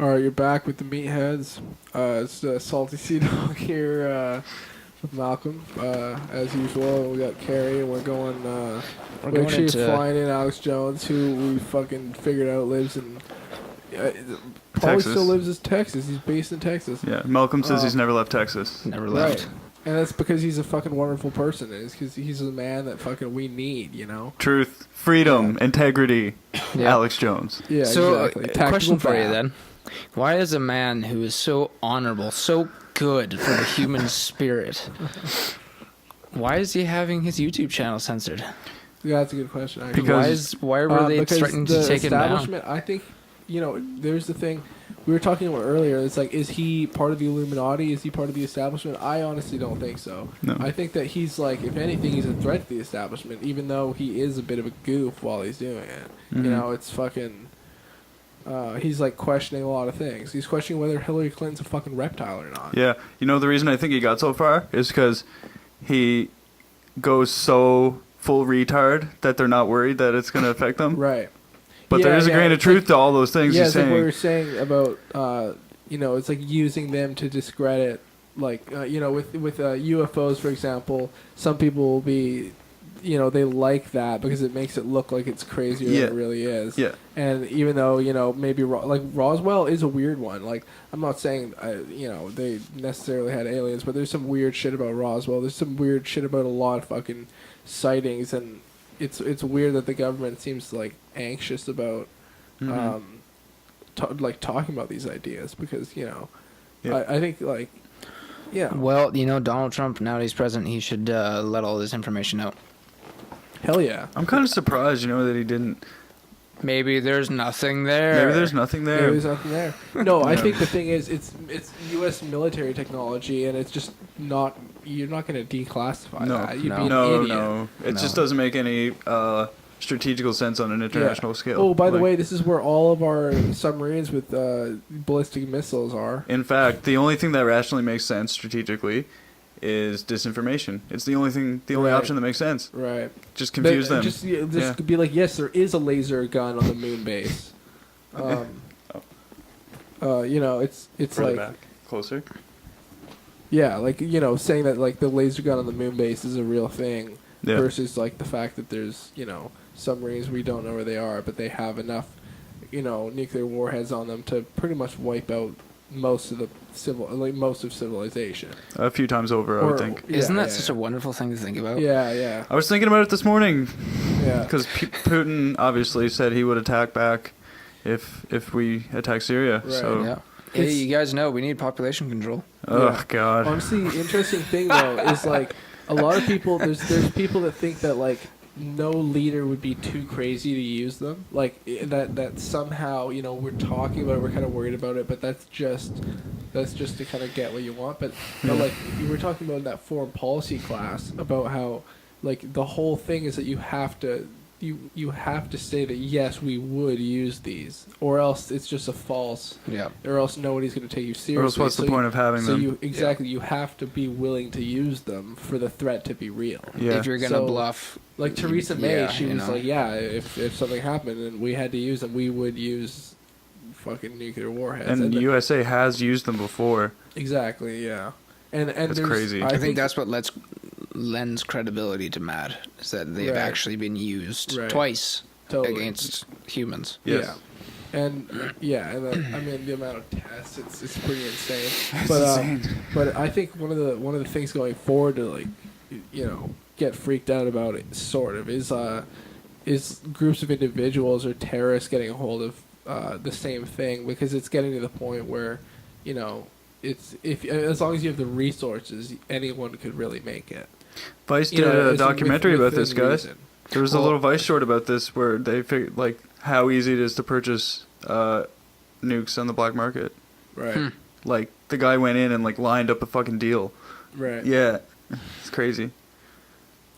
All right, you're back with the meatheads. It's Salty Sea Dog here with Malcolm, as usual. We got Kerri, and we're going. We're actually flying in Alex Jones, who we fucking figured out lives in. Probably Texas. still lives in Texas. He's based in Texas. Yeah, Malcolm says he's never left Texas. Never left. Right. And that's because he's a fucking wonderful person. It's because he's a man that fucking we need, you know? Truth, freedom, integrity. Yeah. Alex Jones. Yeah, So, exactly. question for you then. Why is a man who is so honorable, so good for the human spirit, why is he having his YouTube channel censored? Yeah, that's a good question. Actually. Because why were they because threatening the to take him down? establishment, I think, there's the thing we were talking about earlier. It's like, is he part of the Illuminati? Is he part of the establishment? I honestly don't think so. No. I think that he's like, if anything, he's a threat to the establishment, even though he is a bit of a goof while he's doing it. Mhm. You know, it's fucking... he's like questioning a lot of things. He's questioning whether Hillary Clinton's a fucking reptile or not. Yeah, you know the reason I think he got so far is because he goes so full retard that they're not worried that it's going to affect them. Right. But there is a grain of truth to all those things yeah, he's it's like saying. what we were saying about, it's like using them to discredit, like, with UFOs, for example, some people will be, they like that because it makes it look like it's crazier than it really is. Yeah. And even though, maybe, like, Roswell is a weird one. Like, I'm not saying, they necessarily had aliens, but there's some weird shit about Roswell. There's some weird shit about a lot of fucking sightings, and it's weird that the government seems, like, anxious about, talking about these ideas because, I think, like, yeah. Well, Donald Trump, now that he's president, he should let all this information out. Hell yeah. I'm kind of surprised, that he didn't. Maybe there's nothing there. Maybe there's nothing there. Maybe there's nothing there. No, I think the thing is, it's U.S. military technology, and it's just not. You're not going to declassify that. You'd be an idiot. No. It just doesn't make any strategical sense on an international scale. Oh, by the way, this is where all of our submarines with ballistic missiles are. In fact, the only thing that rationally makes sense strategically is disinformation. It's the only option that makes sense. Right. Just confuse them. Just be like, yes, there is a laser gun on the moon base. It's Further like back. Closer. Yeah, like, saying that, like, the laser gun on the moon base is a real thing versus, like, the fact that there's, submarines we don't know where they are, but they have enough, nuclear warheads on them to pretty much wipe out most of civilization. A few times over, I would think. Isn't that such a wonderful thing to think about? Yeah, yeah. I was thinking about it this morning. Yeah. Because Putin obviously said he would attack back if we attack Syria. Right. So. Yeah. Hey, you guys know we need population control. Oh, God. Honestly, the interesting thing, though, is, like, a lot of people, there's people that think that, like, no leader would be too crazy to use them. Like, that somehow, we're talking about it, we're kind of worried about it, but that's just to kind of get what you want. But like, you were talking about in that foreign policy class about how, like, the whole thing is that you have to say that, yes, we would use these, or else it's just a false. Yeah. Or else nobody's going to take you seriously. Or else what's the point of having them? You have to be willing to use them for the threat to be real. Yeah. If you're going to bluff. Like Theresa May, she was know. like, yeah, if something happened and we had to use them, we would use fucking nuclear warheads. And the USA has used them before. Exactly, yeah. And it's crazy. I think that's what lends credibility to MAD, is that they've actually been used twice against humans. Yes. Yeah. And then, I mean, the amount of tests, it's pretty insane. It's insane. But I think one of the things going forward to, like, get freaked out about it sort of is groups of individuals or terrorists getting a hold of the same thing, because it's getting to the point where it's as long as you have the resources, anyone could really make it. Vice did a documentary about this, guys. Reason. There was a little Vice short about this where they figured, like, how easy it is to purchase nukes on the black market. Right. Like, the guy went in and, like, lined up a fucking deal. Right. Yeah. It's crazy.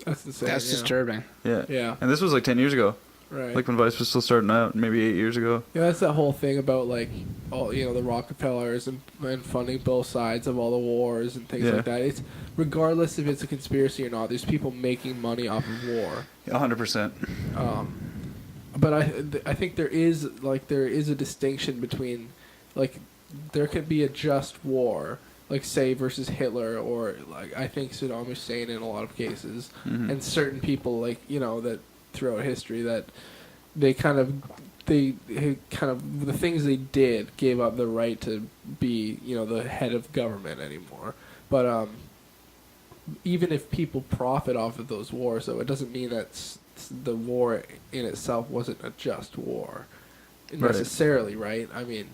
That's insane. That's disturbing. Yeah. Yeah. And this was, like, 10 years ago. Right. Like, when Vice was still starting out, maybe 8 years ago. Yeah, that's that whole thing about, like, all the Rockefellers and funding both sides of all the wars and things like that. It's regardless if it's a conspiracy or not, there's people making money off of war. 100%. But I think there is a distinction between like there could be a just war, like say versus Hitler, or like I think Saddam Hussein in a lot of cases, and certain people like that throughout history that they kind of the things they did gave up the right to be the head of government anymore. But even if people profit off of those wars, though, it doesn't mean that the war in itself wasn't a just war necessarily, right? I mean,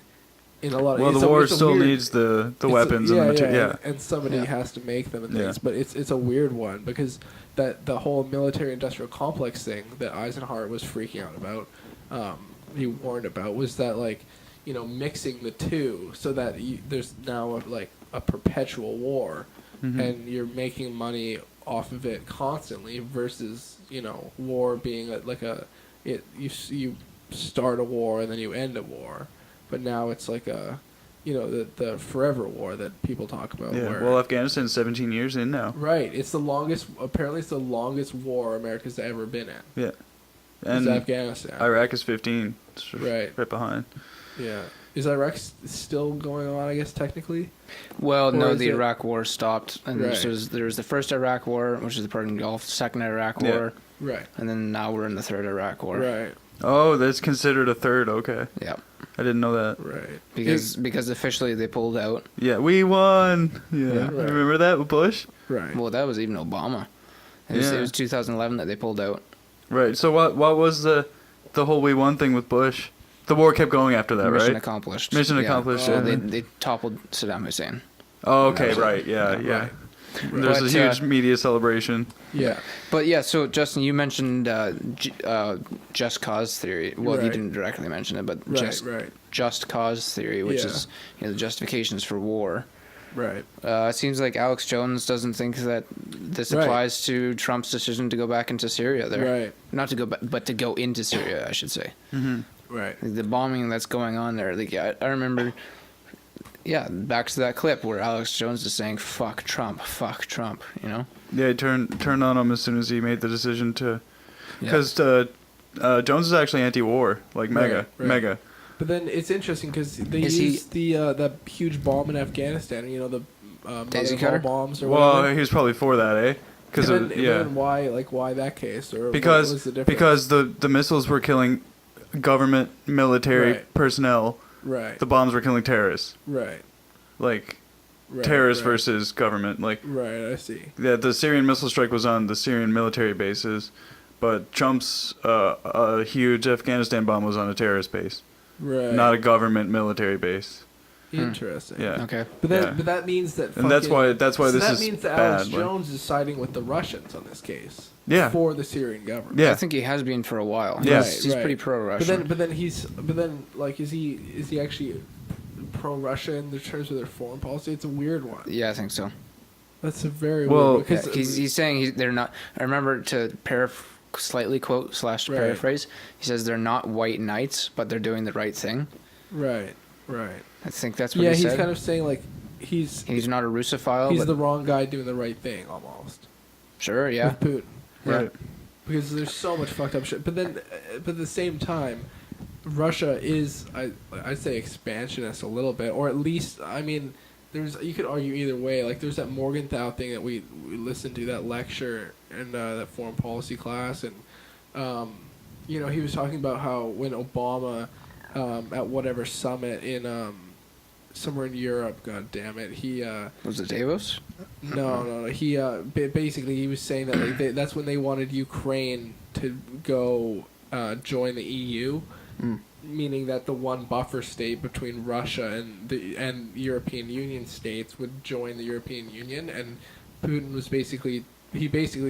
in a lot of the war still needs the weapons and the material. And somebody has to make them and things. But it's a weird one because that the whole military-industrial complex thing that Eisenhower was freaking out about, he warned about, was that like mixing the two so that there's now a perpetual war, and you're making money off of it constantly versus war being you start a war and then you end a war, but now it's like the forever war that people talk about. Yeah. Well, Afghanistan's 17 years in now. Right. It's the longest. Apparently, it's the longest war America's ever been in. Yeah. And it's Afghanistan. Iraq is 15. It's right behind. Yeah. Is Iraq still going on, I guess, technically? Well, no, the Iraq War stopped. And there was the first Iraq War, which is the Persian Gulf, second Iraq War. Right. And then now we're in the third Iraq War. Right. Oh, that's considered a third, okay. Yeah. I didn't know that. Right. Because officially they pulled out. Yeah, we won. Yeah. Right. Remember that with Bush? Right. Well, that was even Obama. It was 2011 that they pulled out. Right. So what was the whole we won thing with Bush? The war kept going after that, Mission right? accomplished. Mission accomplished. So they toppled Saddam Hussein. Oh, okay, right. Yeah. Right. There's a huge media celebration. Yeah. But yeah, so Justin, you mentioned just cause theory. Well, you didn't directly mention it, but just cause theory, which is the justifications for war. Right. It seems like Alex Jones doesn't think that this applies to Trump's decision to go back into Syria. Right. Not to go back, but to go into Syria, I should say. Mm-hmm. Right. The bombing that's going on there. Like, I remember. Yeah, back to that clip where Alex Jones is saying fuck Trump," Yeah, he turned on him as soon as he made the decision to, because Jones is actually anti-war, like mega. But then it's interesting because they used that huge bomb in Afghanistan, the Daisy mother of all cutter bombs or whatever. Well, he was probably for that, eh? Then why that case, or because what was the difference? because the missiles were killing government military personnel. Right. The bombs were killing terrorists. Right. Terrorists versus government. Right, I see. Yeah, the Syrian missile strike was on the Syrian military bases, but Trump's a huge Afghanistan bomb was on a terrorist base. Right. Not a government military base. Interesting. Yeah. Okay. But that means that. And that's why this that is means that bad. Alex Jones is siding with the Russians on this case. Yeah. For the Syrian government. Yeah. I think he has been for a while. Yeah. He's pretty pro-Russian. But then is he actually pro-Russia in the terms of their foreign policy? It's a weird one. Yeah, I think so. That's a very well. weird one. He's saying they're not. I remember to slightly quote / paraphrase. He says they're not white knights, but they're doing the right thing. Right. I think that's what he said. Yeah, he's kind of saying like he's not a Russophile. He's the wrong guy doing the right thing almost. Sure. Yeah. With Putin. Right. Because there's so much fucked up shit. But at the same time, Russia is, I'd say, expansionist a little bit, or at least, I mean, you could argue either way. Like there's that Morgenthau thing that we listened to, that lecture in that foreign policy class, and he was talking about how when Obama at whatever summit in somewhere in Europe, god damn it, he was it Davos? No. He basically he was saying that that's when they wanted Ukraine to go join the EU, meaning that the one buffer state between Russia and European Union states would join the European Union, and Putin was basically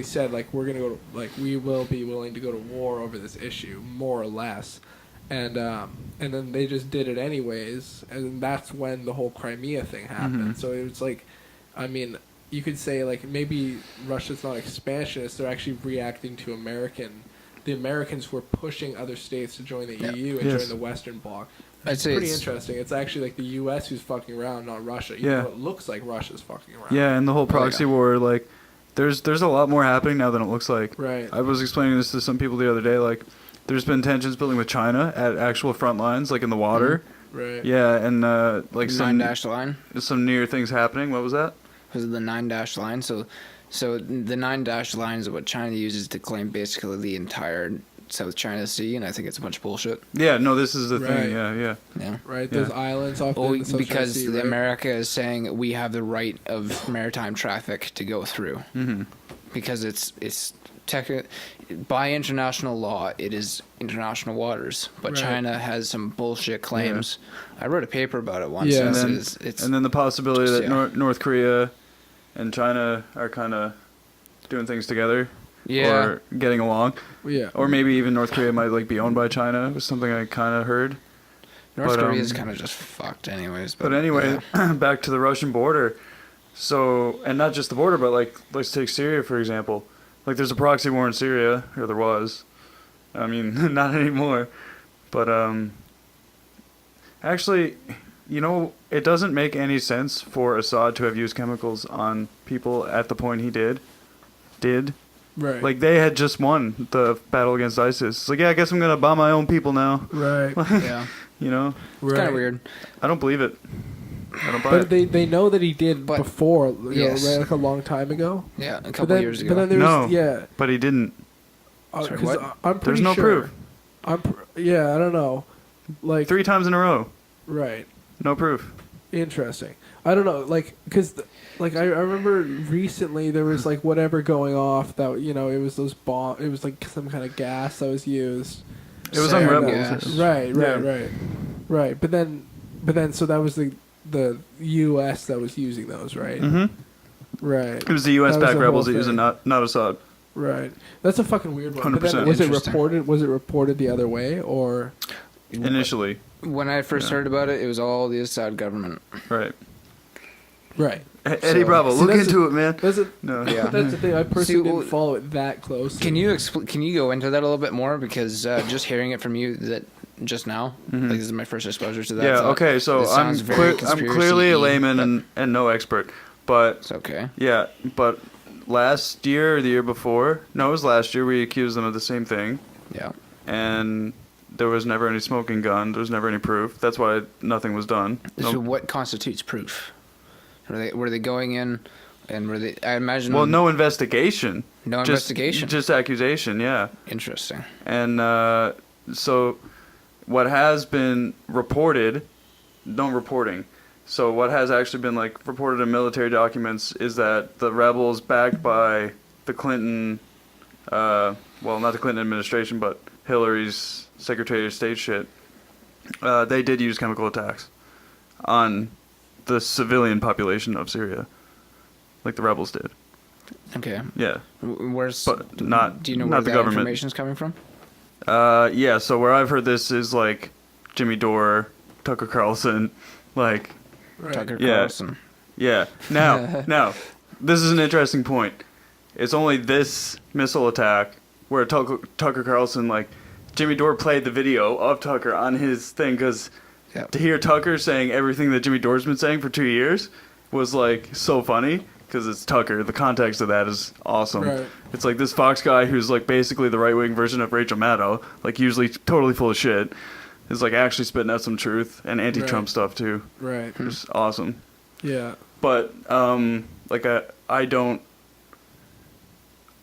said like we're gonna go to, like we will be willing to go to war over this issue more or less. And then they just did it anyways, and that's when the whole Crimea thing happened. So it was like, I mean, you could say like maybe Russia's not expansionist; they're actually reacting to the Americans were pushing other states to join the EU and join the Western Bloc. It's pretty interesting. It's actually like the U.S. who's fucking around, not Russia. Even though it looks like Russia's fucking around. Yeah, and the whole proxy war, like, there's a lot more happening now than it looks like. Right. I was explaining this to some people the other day, like. There's been tensions building with China at actual front lines, like in the water, Right. Yeah, and like Nine dash line. some near things happening. What was that? Was it the 9 line? So the 9 line is what China uses to claim basically the entire South China Sea, and I think it's a bunch of bullshit. Yeah, no, this is the Right. thing. Yeah. Yeah. Right. Those islands off Oh, the South China because Sea, right? America is saying we have the right of maritime traffic to go through. Mm-hmm. Because it's by international law, it is international waters. But Right. China has some bullshit claims. I wrote a paper about it once. Yeah. And And then the possibility just, that yeah. North Korea and China are kind of doing things together. yeah. Or getting along. Yeah. Or maybe even North Korea might like be owned by China. Was something I kind of heard. North but, Korea is kind of just fucked, anyways. But anyway, yeah. back to the Russian border. So, and not just the border, but like, let's take Syria for example. Like, there's a proxy war in Syria, or there was. I mean, not anymore. But actually, you know, it doesn't make any sense for Assad to have used chemicals on people at the point he did. Right. Like, they had just won the battle against ISIS. It's like, yeah, I guess I'm gonna bomb my own people now. Right. Yeah. You know, It's kind of weird. I don't believe it. I don't buy But it. they know that he did But- before, yes. right, like a long time ago. Yeah, a But couple then, years ago. But then there's No. yeah. But he didn't. Sorry, 'Cause what? I'm pretty There's no sure. proof. Yeah, I don't know. Like 3 times in a row. right. No proof. Interesting. I don't know, like, because, like, I remember recently there was, like, whatever going off that, you know, it was those bomb, it was, like, some kind of gas that was used. It was on Sarin rebels. gas. Right, right, Yeah. right. But then, so that was the U.S. that was using those, right? Mm-hmm. Right. It was the U.S. That was backed the rebels whole that used it, thing. not Assad. Right. That's a fucking weird one. But then 100%. was it Interesting. reported? Was it reported the other way, or? Initially. When I first Yeah. heard about it, it was all the Assad government. Right. Right. Eddie So- Bravo, See, look that's into it, man. That's it. No. Yeah. That's the thing. I personally well, didn't follow it that closely. Can you go into that a little bit more? Because just hearing it from you that just now, like this is my first exposure to that. Yeah, thought. okay, so This I'm sounds very clearly a conspiracy-y, layman and no expert. But It's okay. yeah, but last year or the year before, no, it was last year, we accused them of the same thing. Yeah. And there was never any smoking gun. There was never any proof. That's why nothing was done. So No- what constitutes proof? Were they going in, and were they? I imagine. well, no investigation. No Just- investigation. Just accusation, yeah. Interesting. And so what has been reported, no reporting. So what has actually been like reported in military documents is that the rebels backed by the Clinton, well, not the Clinton administration, but Hillary's Secretary of State shit, they did use chemical attacks on the civilian population of Syria, like the rebels did. Okay. Yeah. Where's? But not- Do you know not where the that government. information's coming from? Yeah, so where I've heard this is like Jimmy Dore, Tucker Carlson, like, Right. Tucker Yeah. Carlson. yeah. Now, this is an interesting point. It's only this missile attack where Tucker Carlson, like, Jimmy Dore played the video of Tucker on his thing, because Yeah. to hear Tucker saying everything that Jimmy Dore's been saying for 2 years was, like, so funny, because it's Tucker. The context of that is awesome. Right. It's like this Fox guy who's, like, basically the right-wing version of Rachel Maddow, like, usually totally full of shit, is, like, actually spitting out some truth, and anti-Trump Right. stuff, too. Right. It's awesome. Yeah. But, like,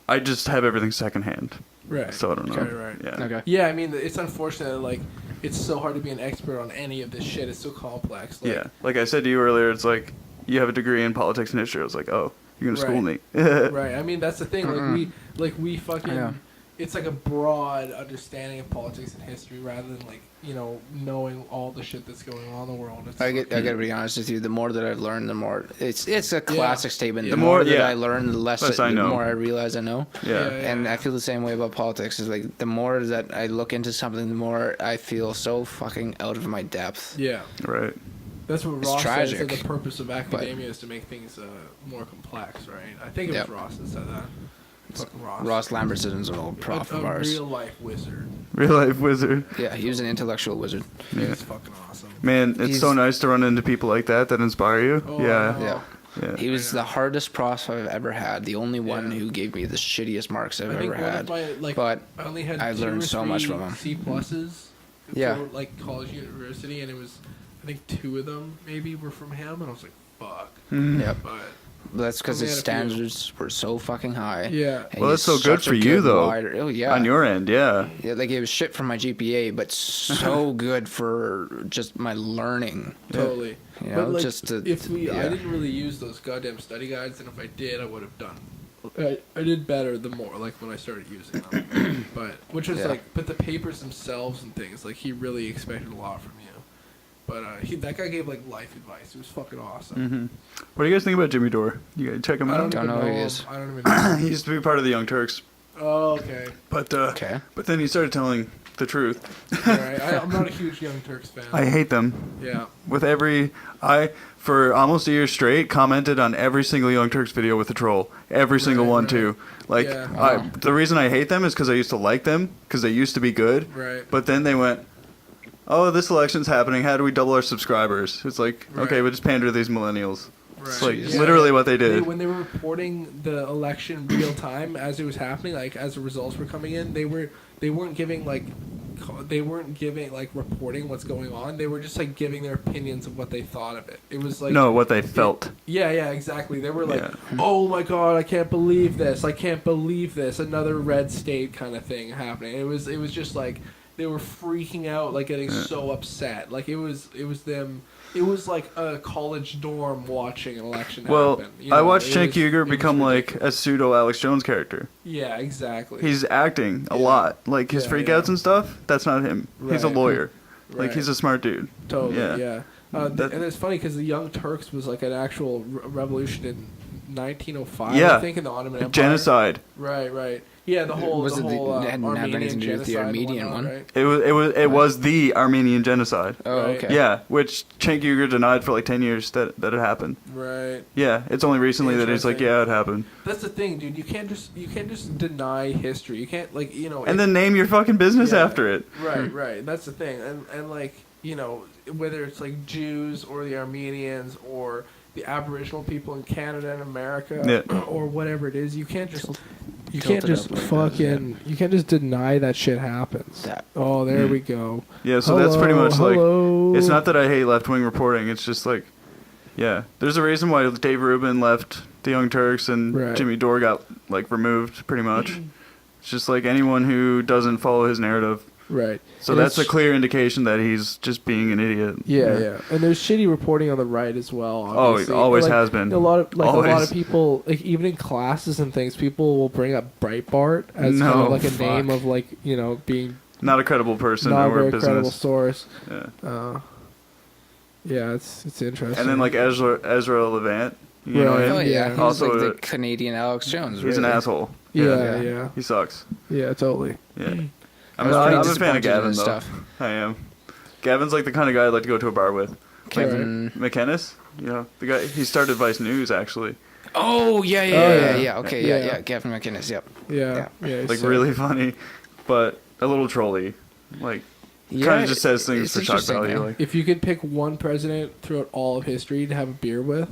I just have everything secondhand. Right. So I don't know. Okay, right. Yeah. Okay. Yeah, I mean, it's unfortunate. Like, it's so hard to be an expert on any of this shit. It's so complex. Like, Yeah. Like I said to you earlier, it's like, you have a degree in politics and history. I was like, oh, you're going to school me. Right. I mean, that's the thing. Like we fucking. Yeah. It's like a broad understanding of politics and history rather than like, you know, knowing all the shit that's going on in the world. It's I gotta be honest with you. The more that I've learned, the more it's a classic statement. Yeah. The The more more- that yeah. I learn, the Less I the know. more I realize I know. Yeah. And I feel the same way about politics. Is like the more that I look into something, the more I feel so fucking out of my depth. Yeah. Right. That's what It's Ross says. tragic, That the purpose of academia is to make things more complex, right? I think it Yep. was Ross that said that. Fucking Ross. Ross Lambertson's an old prof a of ours. real life wizard. Real life wizard. Yeah, he was an intellectual wizard. Yeah. He's fucking awesome. Man, it's so He's- nice to run into people like that inspire you. Oh, yeah. I know. Yeah. Yeah. He was the hardest prof I've ever had. The only one Yeah. who gave me the shittiest marks I've I think ever one had. of my, like, But I only had I two learned or so much three from him. C pluses, Yeah. for like college university, and it was, I think 2 of them maybe were from him, and I was like, fuck. Yep. But That's because we his had a few. standards were so fucking high. Yeah. And Well, that's he's so good such a for you, though. Oh yeah. On your end, yeah. Yeah, like it was shit for my GPA, but so good for just my learning. Totally. You know, But like, just to, I didn't really use those goddamn study guides, and if I did, I would have done. I did better the more like when I started using them, but which was but the papers themselves and things like he really expected a lot from you. But that guy gave like life advice. It was fucking awesome. Mm-hmm. What do you guys think about Jimmy Dore? You guys check him out. don't know who he is. I don't even know. He used to be part of the Young Turks, Oh, okay. but Okay. but then he started telling the truth. All right. I'm not a huge Young Turks fan. I hate them. Yeah. With for almost a year straight, commented on every single Young Turks video with a troll. Every single one, right. too. Like, Yeah. the reason I hate them is because I used to like them, because they used to be good. Right. But then they went, oh, this election's happening. How do we double our subscribers? It's like, Right. okay, we just pander to these millennials. Right. It's like Yeah. literally what they did. When they were reporting the election real time as it was happening, like as the results were coming in, they weren't giving like reporting what's going on. They were just like giving their opinions of what they thought of it. It was like No, what they felt. Yeah, exactly. They were like, Yeah. "Oh my god, I can't believe this! I can't believe this! Another red state kind of thing happening." It was just like they were freaking out, like getting so upset. Like it was them. It was like a college dorm watching an election Well, happen. I watched Cenk It Uygur was become like ridiculous. a pseudo Alex Jones character. Yeah, exactly. He's acting a lot. Like his Yeah, freakouts and stuff, that's not him. He's a Right. lawyer. Like Right. he's a smart dude. Totally, Yeah. yeah. And it's funny because the Young Turks was like an actual revolution in 1905, Yeah. I think, in the Ottoman Empire. Genocide. Right. Yeah, the whole Was it the- whole it didn't have Armenian anything to do with the genocide and Armenian whatnot, one? right? It was the Armenian genocide. Oh, Right. okay. Yeah, which Cenk Uygur denied for like 10 years that it happened. Right. Yeah, it's only recently that he's like, Interesting. yeah, it happened. That's the thing, dude. You can't just deny history. You can't And then name your fucking business Yeah. after it. Right. That's the thing. And like, whether it's like Jews or the Armenians or the Aboriginal people in Canada and America or whatever it is, you can't just you can't Tilt it just up like fucking you can't just deny that shit happens. Oh, there we go. Yeah, so that's pretty much hello. like, it's not that I hate left-wing reporting, it's just like, yeah, there's a reason why Dave Rubin left the Young Turks and Right. Jimmy Dore got like removed pretty much. It's just like anyone who doesn't follow his narrative. Right. So And that's a it's- clear indication that he's just being an idiot. Yeah. And there's shitty reporting on the right as well. Oh, Obviously. it always Like, has been. A lot Always. of people, like even in classes and things, people will bring up Breitbart as kind of like a name of like being Not a credible person not a or very a business. credible source. Yeah. Yeah, it's interesting. And then like Ezra Levant, you know Right. him? Oh yeah, Yeah. he's Also, like the Canadian Alex Jones. He's an really. asshole. yeah, He sucks. totally. Yeah. I I'm was a pretty fan of disappointed in Gavin his though. stuff. I am. Gavin's like the kind of guy I'd like to go to a bar with. Kevin. McKennis, the guy he started Vice News actually. Oh yeah. Okay, Yeah. yeah. Gavin McInnes. Yep. Yeah. Like he's really funny, but a little trolly. Like Yeah, kind of just says things it's for shock interesting, value. man. Like If you could pick one president throughout all of history to have a beer with,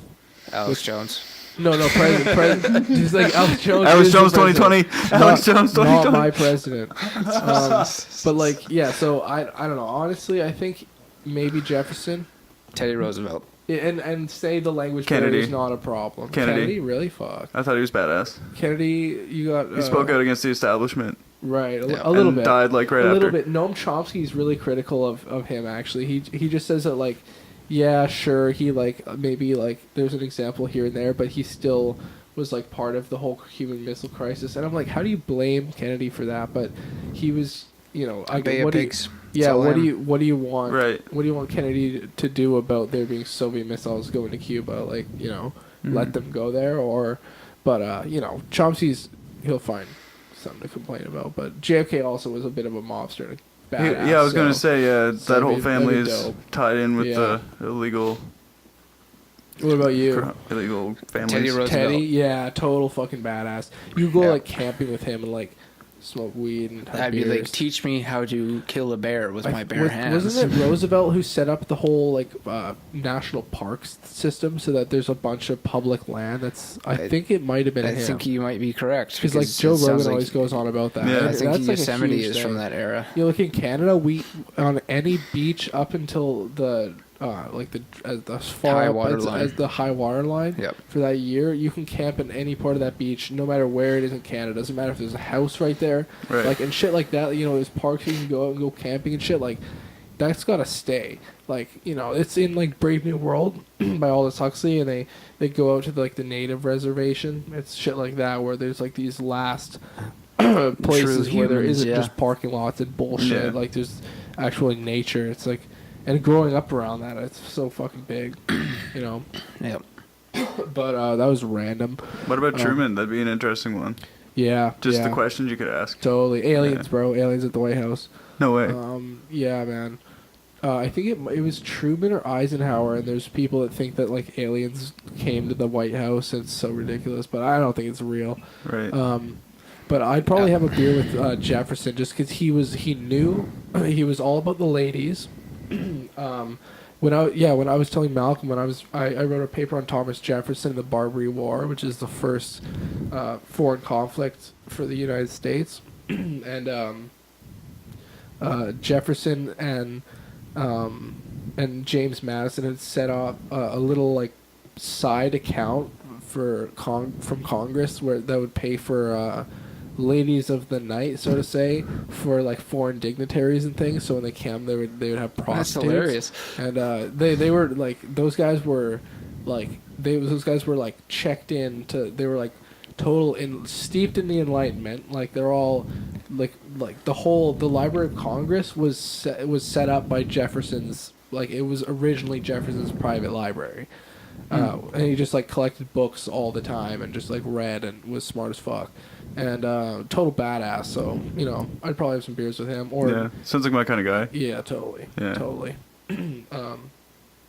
Alex Jones. no, president. He's like Alex Jones. Alex is the Jones president. 2020. Alex Jones 2020. Not my president. But like, yeah. So I don't know. Honestly, I think maybe Jefferson. Teddy Roosevelt. And say the language Kennedy. barrier is not a problem. Kennedy. Really? Fuck. I thought he was badass. Kennedy, you got. He spoke out against the establishment. Right, Yeah. a little and bit. died like right a after. little bit. Noam Chomsky's really critical of him. Actually, he just says that like, yeah, sure, he like maybe like there's an example here and there, but he still was like part of the whole Cuban Missile Crisis. And I'm like, how do you blame Kennedy for that? But he was, Bay of what do you, Pigs. yeah, That's all I what do am. you want? Right. What do you want Kennedy to do about there being Soviet missiles going to Cuba? Like, let them go there, but Chomsky's he'll find something to complain about. But JFK also was a bit of a mobster and a badass. Yeah, I was gonna so- say so that whole that'd family be is dope. tied in with Yeah. the illegal What about you? families. Teddy Roosevelt. Teddy, yeah, total fucking badass. You go Yeah. like camping with him and like smoke weed and have I'd be beers. like, teach me how to kill a bear with my bare hands. Wasn't it Roosevelt who set up the whole like national parks system so that there's a bunch of public land? I think it might have been him. I think you might be correct. Because like Joe Rogan always goes on about that. Yeah. I think that's Yosemite like is from that era. You look in Canada, we on any beach up until the as far High up water line. as the high water line Yep. for that year, you can camp in any part of that beach, no matter where it is in Canada. Doesn't matter if there's a house right there, Right. like and shit like that. You know, there's parks you can go out and go camping and shit. Like that's gotta stay. Like it's in like Brave New World by Aldous Huxley, and they go out to like the native reservation. It's shit like that where there's like these last places where there humans, isn't just parking lots and bullshit. Yeah. Like there's actually nature. It's like, and growing up around that, it's so fucking big, Yep. But that was random. What about Truman? That'd be an interesting one. Yeah, Just yeah, the questions you could ask. totally aliens, Yeah. bro. Aliens at the White House. No way. Yeah, man. I think it was Truman or Eisenhower, and there's people that think that like aliens came to the White House. And it's so ridiculous, but I don't think it's real. Right. But I'd probably have a beer with Jefferson just because he knew he was all about the ladies. When I was telling Malcolm, I wrote a paper on Thomas Jefferson and the Barbary War, which is the first foreign conflict for the United States, and Jefferson and James Madison had set up a little like side account for from Congress where that would pay for ladies of the night, so to say, for like foreign dignitaries and things. So when they came, they would have prostitutes. That's hilarious. And they were like those guys were like checked in to, they were like steeped in the Enlightenment. Like they're all like the Library of Congress was set up by Jefferson's, like it was originally Jefferson's private library. And he just like collected books all the time and just like read and was smart as fuck. And total badass. So I'd probably have some beers with him. Or yeah, sounds like my kind of guy. yeah, totally, Yeah. totally.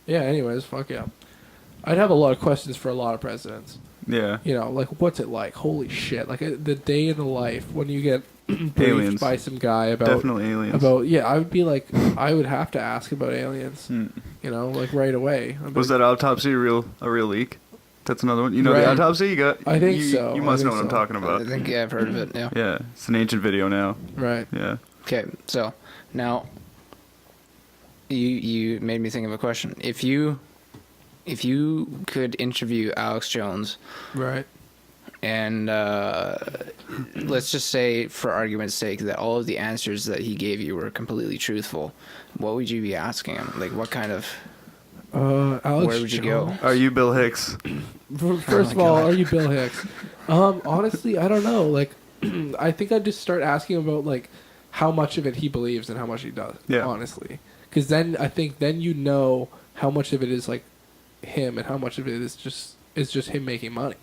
Yeah. Anyways, fuck yeah. I'd have a lot of questions for a lot of presidents. Yeah. Like what's it like? Holy shit! Like the day in the life when you get briefed Aliens. by some guy about Definitely aliens. I would be like, I would have to ask about aliens. Like right away. Was that autopsy a real leak? That's another one. You know Right. the autopsy? You got. I think so. You I must know think what I'm so. talking I about. think I've heard of it. Yeah. Yeah, it's an ancient video now. right? Yeah. Okay, so now you made me think of a question. If you could interview Alex Jones, Right. and let's just say, for argument's sake, that all of the answers that he gave you were completely truthful, what would you be asking him? Like, what kind of... Alex, where would you go? Are you Bill Hicks? First of all, are you Bill Hicks? Honestly, I don't know. Like, I think I'd just start asking about like how much of it he believes and how much he does. Yeah. Honestly, because then I think how much of it is like him and how much of it is just him making money.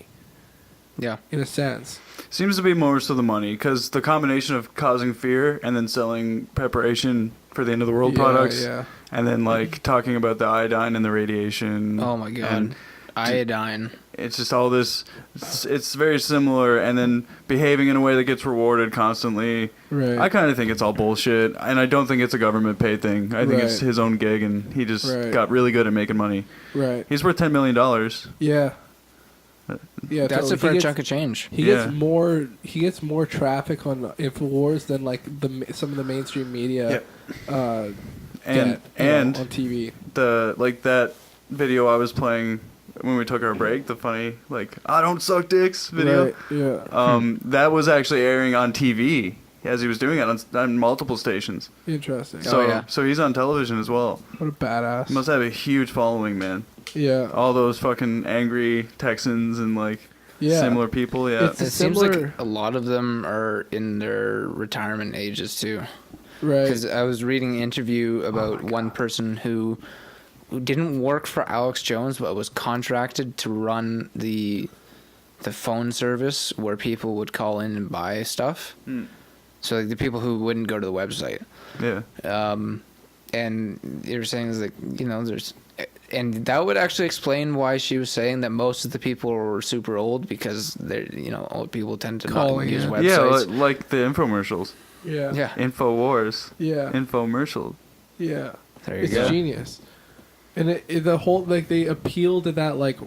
Yeah. In a sense. Seems to be more so the money, because the combination of causing fear and then selling preparation for the end of the world products, Yeah. and then like talking about the iodine and the radiation. Oh my god. and Iodine. it's just all this. It's very similar, and then behaving in a way that gets rewarded constantly. Right. I kind of think it's all bullshit, and I don't think it's a government paid thing. I think it's Right. his own gig, and he just Right. got really good at making money. Right. He's worth $10 million. Yeah. Yeah. That's totally. a fair chunk of change. He Yeah. gets more traffic on Infowars than like some of the mainstream media. And on TV. that video I was playing when we took our break, the funny I don't suck dicks video. Right. Yeah. That was actually airing on TV as he was doing it on multiple stations. Interesting. So yeah. so he's on television as well. What a badass. He must have a huge following, man. Yeah. All those fucking angry Texans and Yeah. similar people. Yeah. It's It seems like similar- a lot of them are in their retirement ages too. Right. Because I was reading an interview about one person who didn't work for Alex Jones, but was contracted to run the phone service where people would call in and buy stuff. So the people who wouldn't go to the website. Yeah. And they were saying there's And that would actually explain why she was saying that most of the people were super old, because they're, old people tend to Calling not use in. websites. Yeah, like the infomercials. Yeah. Yeah. Infowars. Yeah. Infomercial. Yeah. There you It's go. genius. And the whole, like, they appeal to that, like,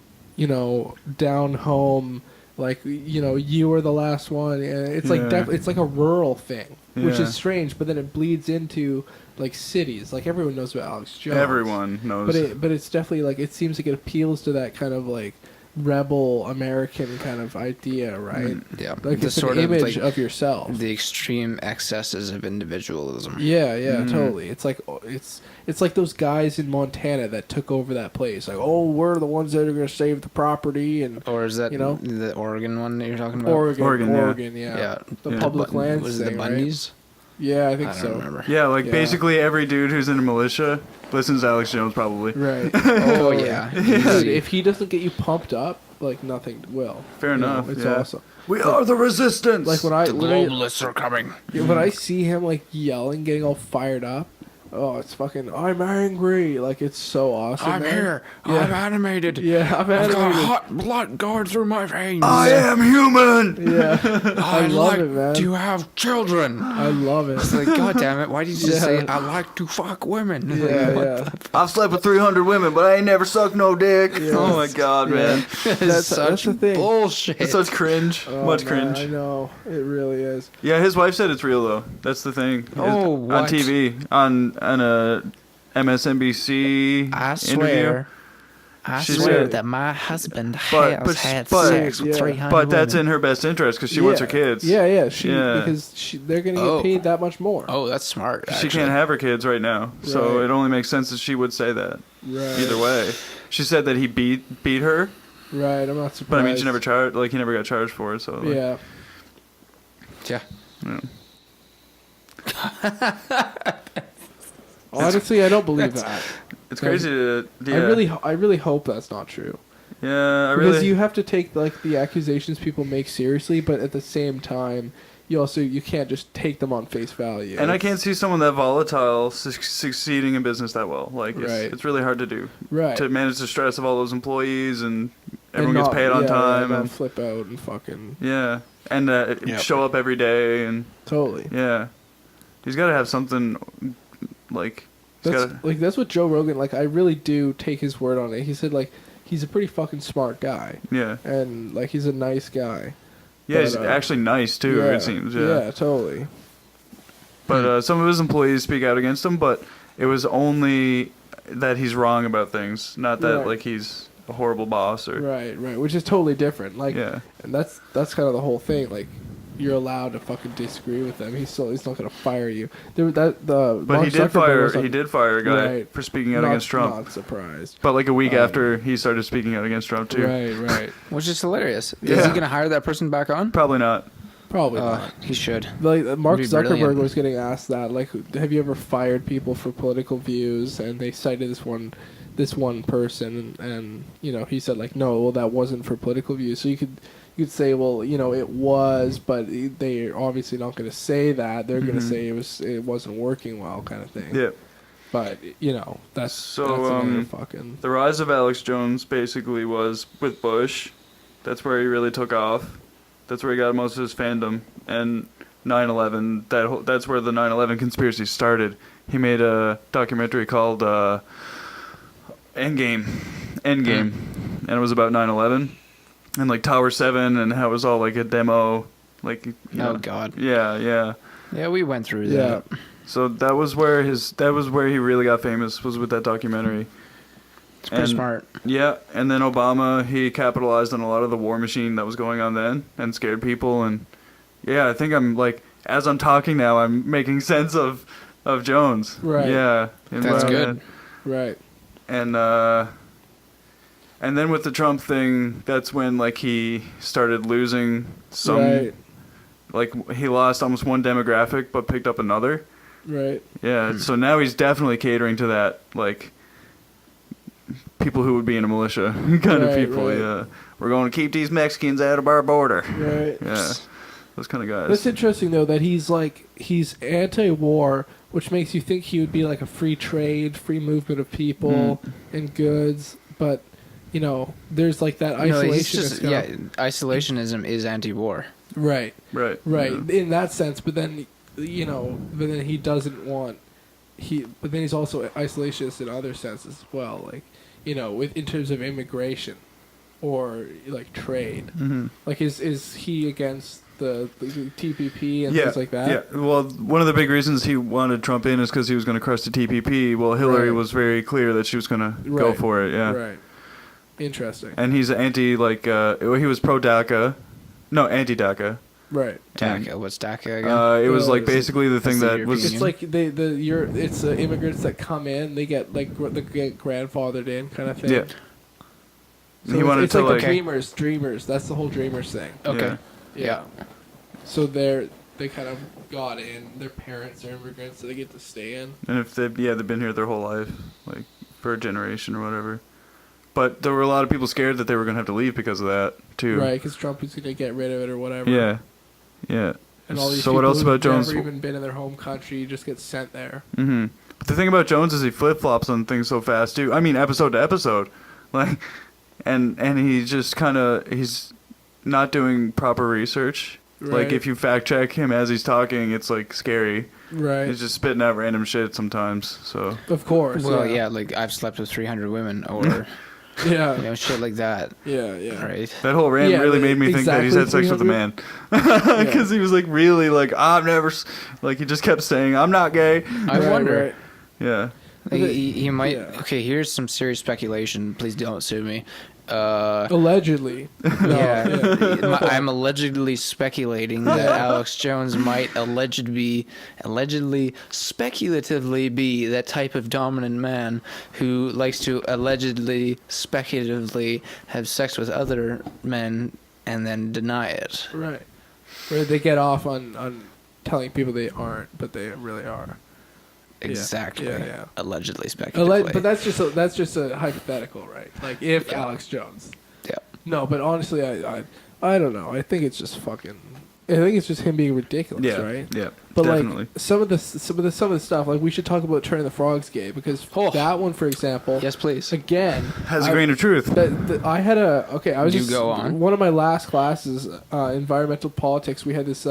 down home, like, you were the last one. And it's like, Yeah. it's like a rural thing, which Yeah. is strange, but then it bleeds into, like, cities. Like, everyone knows about Alex Jones. Everyone knows. But it's definitely, like, it seems like it appeals to that kind of, like, rebel American kind of idea, right? Yeah. Like, The it's an sort of, image like, of yourself. the extreme excesses of individualism. Yeah, Mhm. totally. It's like it's like those guys in Montana that took over that place. Like, oh, we're the ones that are going to save the property, and Or is that You know? the Oregon one that you're talking about? Oregon, yeah. Yeah. The Yeah. public lands Was it thing, the right? Bundys? Yeah, I think I don't so. remember. Yeah, like Yeah. basically every dude who's in a militia listens to Alex Jones probably. Right. Oh, yeah. Dude, Easy. if he doesn't get you pumped up, like, nothing will. Fair You know, enough. it's yeah. awesome. We are the resistance. Like when I The literally, globalists are coming. when I see him like yelling, getting all fired up, oh, it's fucking. I'm angry. Like, it's so awesome. I'm man. here. Yeah. I'm animated. Yeah, I'm I've got animated. hot blood going through my veins. I am human. Yeah, I love like it, man. to have children. I love it. It's like, God damn it! Why did you just say Yeah. I like to fuck women? Yeah, yeah. I've slept with 300 women, but I ain't never sucked no dick. Yes. Oh my god, man. That's the thing. bullshit. It's such cringe. Oh, Much man, cringe. I know it really is. Yeah, his wife said it's real though. That's the thing. Oh, on what? TV, on a MSNBC I interview. swear. I She swear said- that my husband But- has but- had but- sex with yeah. 300 But that's women. in her best interest because she wants her kids. Yeah, yeah. Yeah. Because they're gonna get Oh. paid that much more. Oh, that's smart. She actually. can't have her kids right now, so Right. it only makes sense that she would say that. Right. Either way, she said that he beat her, Right. I'm not surprised. but I mean, she never charged. Like he never got charged for it. So like, Yeah. Yeah. yeah. Honestly, I don't believe that. It's crazy to. Yeah. I really hope that's not true. Yeah, I Because really. you have to take like the accusations people make seriously, but at the same time, you can't just take them on face value. And I It's- can't see someone that volatile succeeding in business that well. Like Right. it's really hard to do. right To manage the stress of all those employees and And everyone gets not- paid on yeah, time not and flip out and fucking yeah, and Yep. show up every day and totally. yeah, he's got to have something like he's That's gotta, like that's what Joe Rogan, like, I really do take his word on it. He said like he's a pretty fucking smart guy yeah and like he's a nice guy. yeah he's But, actually nice too. yeah, It seems yeah. totally. But some of his employees speak out against him, but it was only that he's wrong about things, not that Right. like he's a horrible boss or Right, which is totally different. Like, yeah. and that's kind of the whole thing. Like, you're allowed to fucking disagree with them. He's not gonna fire you. But Mark he did Zuckerberg fire was on- he did fire a guy Right. for speaking out not, against Trump. Not surprised. But like a week Um, after he started speaking out against Trump too. Right. Which is hilarious. Is Yeah. he going to hire that person back on? Probably not. Probably not. He should. Like Mark It'd be Zuckerberg brilliant. was getting asked that. Like, have you ever fired people for political views? And they cited this one person, and he said like, no, well, that wasn't for political views. So you could say, well, it was, but they're obviously not going to say that. They're going to Mhm. say it wasn't working well, kind of thing. Yeah. But that's So, that's another fucking The rise of Alex Jones basically was with Bush. That's where he really took off. That's where he got most of his fandom. And 9/11. That's where the 9/11 conspiracy started. He made a documentary called Endgame, and it was about 9/11 and like Tower 7 and how it was all like a demo. Like, you know. Oh, God. Yeah. Yeah, we went through yeah. that. So that was where he really got famous, was with that documentary. It's pretty And- smart. Yeah, and then Obama, he capitalized on a lot of the war machine that was going on then and scared people. And yeah, I think I'm like, as I'm talking now, I'm making sense of Jones. Right. Yeah. in That's my good. head. Right. And then with the Trump thing, that's when like he started losing some. Right. Like he lost almost one demographic, but picked up another. Right. Yeah. So now he's definitely catering to that, like people who would be in a militia kind of Right, people. right. Yeah. We're going to keep these Mexicans out of our border. Right. Yeah. Those kind of guys. That's interesting though that he's anti-war which makes you think he would be like a free trade, free movement of people and goods. But you know, there's like that isolationist. Isolationism is anti-war. Right. Right. In that sense, but then he doesn't want but then he's also isolationist in other senses as well, like, you know, in terms of immigration or like trade. Mm-hmm. Like is he against the TPP and things like that? Yeah. Well, one of the big reasons he wanted Trump in is because he was going to crush the TPP. Well, Hillary was very clear that she was going to go for it. Yeah. Right. Interesting. And he's anti, like, he was pro DACA. No, anti DACA. Right. DACA. What's DACA again? It was like basically the thing that was. It's like it's immigrants that come in, they get like they get grandfathered in kind of thing. Yeah. So he wanted it's to like the dreamers. That's the whole dreamers thing. Okay. Yeah. So they kind of got in. Their parents are immigrants, so they get to stay in. And if they've been here their whole life, like for a generation or whatever. But there were a lot of people scared that they were going to have to leave because of that too. Right, because Trump was going to get rid of it or whatever. Yeah. Yeah. And all these so people what else about Jones? Never even been in their home country, just get sent there. Mm-hmm. But the thing about Jones is he flip flops on things so fast too. I mean, episode to episode, like, and he just he's not doing proper research. Right. Like if you fact check him as he's talking, it's like scary. Right. He's just spitting out random shit sometimes. So. Of course. Well, yeah, like I've slept with 300 women, or yeah, you know, shit like that. Yeah. Right. That whole rant really made me think that he's had sex with a man, because he was like really like I've never, like he just kept saying I'm not gay. I wonder. Right. Yeah. He might. Yeah. Okay, here's some serious speculation. Please don't sue me. Allegedly. I'm allegedly speculating that Alex Jones might allegedly, speculatively be that type of dominant man who likes to allegedly, speculatively have sex with other men and then deny it. Right. Where they get off on telling people they aren't, but they really are. Exactly. Yeah. Allegedly speculatively. But that's just a hypothetical, right? Like if Alex Jones. Yeah. No, but honestly, I don't know. I think it's just him being ridiculous, right? Yeah. But definitely. like some of the stuff, like we should talk about Turning the Frogs gay, because that one, for example. Yes, please. Again, has a grain of truth. I had go on. One of my last classes, environmental politics. We had this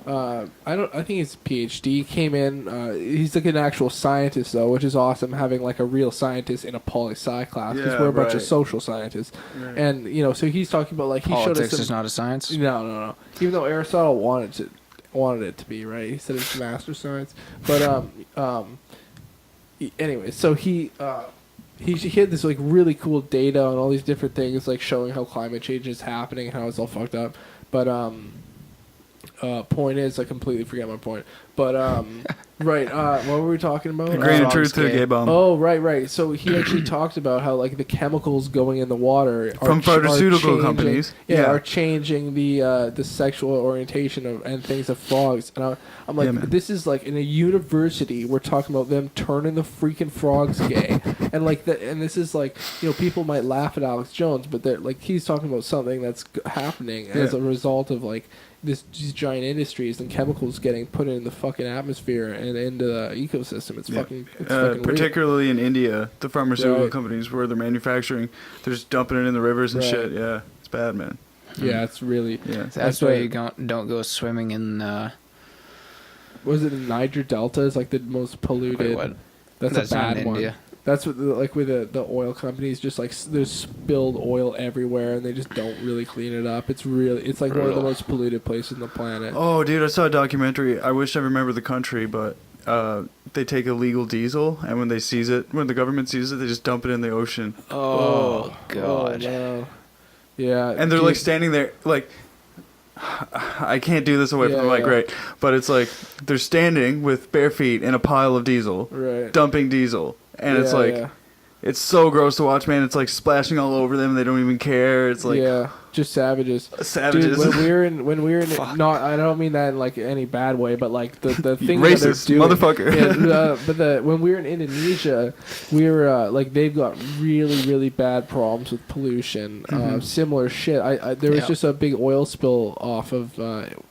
I think he's a PhD. Came in. He's like an actual scientist though, which is awesome. Having like a real scientist in a poli sci class, because we're a bunch of social scientists, and you know, so he's talking about like he politics showed us is not a science. No. Even though Aristotle wanted it to be, right? He said it's master science, but anyway, so he had this like really cool data on all these different things, like showing how climate change is happening and how it's all fucked up, but point is, I completely forget my point. But right, what were we talking about? A grain of truth to a gay bomb. Oh, right. So he actually talked about how like the chemicals going in the water from pharmaceutical companies, are changing the sexual orientation and things of frogs. And I'm like, this is like in a university. We're talking about them turning the freaking frogs gay, and like that. And this is like, you know, people might laugh at Alex Jones, but they're like, he's talking about something that's happening as a result of like these giant industries and chemicals getting put in the fucking atmosphere and into the ecosystem. It's fucking particularly in India, the pharmaceutical companies where they're manufacturing, they're just dumping it in the rivers and shit. Yeah, it's bad, man. Yeah, it's really. Yeah, that's why you don't go swimming in. Was it in Niger Delta? Is like the most polluted. Wait, what? That's a bad in one. India. That's what with the oil companies, just like there's spilled oil everywhere and they just don't really clean it up. It's like one of the most polluted places on the planet. Oh, dude, I saw a documentary. I wish I remember the country, but they take illegal diesel, and when the government sees it, they just dump it in the ocean. Oh God. Oh, no. Yeah. And they're like standing there, like, I can't do this away from the mic, right? But it's like they're standing with bare feet in a pile of diesel, dumping diesel. And it's like, it's so gross to watch, man. It's like splashing all over them. They don't even care. It's like, just savages. Savages. Dude, when we were in not, I don't mean that in like any bad way, but like the thing racist that they're doing, motherfucker. When we were in Indonesia, we were like they've got really bad problems with pollution. Similar shit. There was just a big oil spill off of